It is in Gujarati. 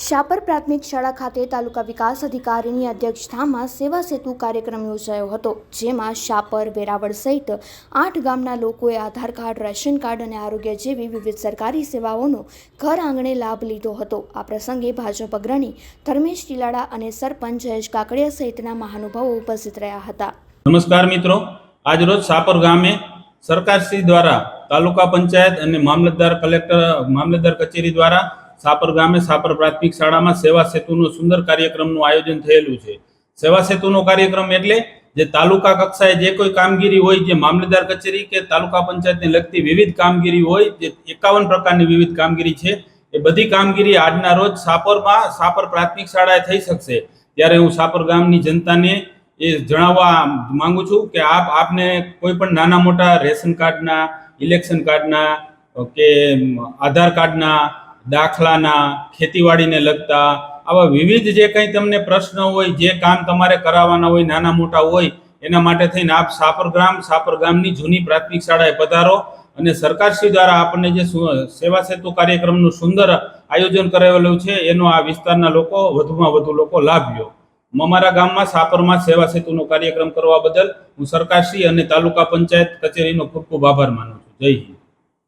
શાપર પ્રાથમિક શાળા ખાતે તાલુકા વિકાસ અધિકારીની અધ્યક્ષતામાં સેવા સેતુ કાર્યક્રમ યોજાયો હતો, જેમાં શાપર, વેરાવળ સહિત 8 ગામના લોકોએ આધાર કાર્ડ, રેશન કાર્ડ અને આરોગ્ય જેવી વિવિધ સરકારી સેવાઓનો ઘર આંગણે લાભ લીધો હતો। આ પ્રસંગે ભાજપ અગ્રણી ધર્મેશ ટીલાડા અને સરપંચ જયેશ કાકડિયા સહિતના મહાનુભાવો ઉપસ્થિત રહ્યા હતા। નમસ્કાર મિત્રો, આજ રોજ શાપર ગામે સરકારશ્રી દ્વારા તાલુકા પંચાયત અને મામલતદાર કચેરી દ્વારા શાપર ગામે શાપર પ્રાથમિક શાળામાં સેવા સેતુનો સુંદર કાર્યક્રમનું આયોજન થયેલું છે। સેવા સેતુનો કાર્યક્રમ એટલે જે તાલુકા કક્ષાએ જે કોઈ કામગીરી હોય, જે મામલતદાર કચેરી કે તાલુકા પંચાયતને લગતી વિવિધ કામગીરી હોય, જે 51 પ્રકારની વિવિધ કામગીરી છે, એ બધી કામગીરી આજના રોજ શાપર પ્રાથમિક શાળાએ થઈ શકશે। ત્યારે હું શાપર ગામની જનતાને એ જણાવવા માંગુ છું કે આપને કોઈ પણ નાના મોટા રેશન કાર્ડના, ઇલેક્શન કાર્ડના કે આધાર કાર્ડના, દાખલાના, ખેતીવાડીને લગતા આવા વિવિધ જે કંઈ તમને પ્રશ્ન હોય, જે કામ તમારે કરાવવાના હોય, નાના મોટા હોય, એના માટે થઈને આપ શાપર ગામની જૂની પ્રાથમિક શાળાએ પધારો અને સરકારશ્રી દ્વારા આપણને જે સેવા સેતુ કાર્યક્રમનું સુંદર આયોજન કરેલું છે, એનો આ વિસ્તારના લોકો વધુમાં વધુ લોકો લાભ લ્યો। અમારા ગામમાં શાપરમાં સેવા સેતુનો કાર્યક્રમ કરવા બદલ હું સરકારશ્રી અને તાલુકા પંચાયત કચેરીનો ખૂબ ખૂબ આભાર માનું છું। જય હિન્દ।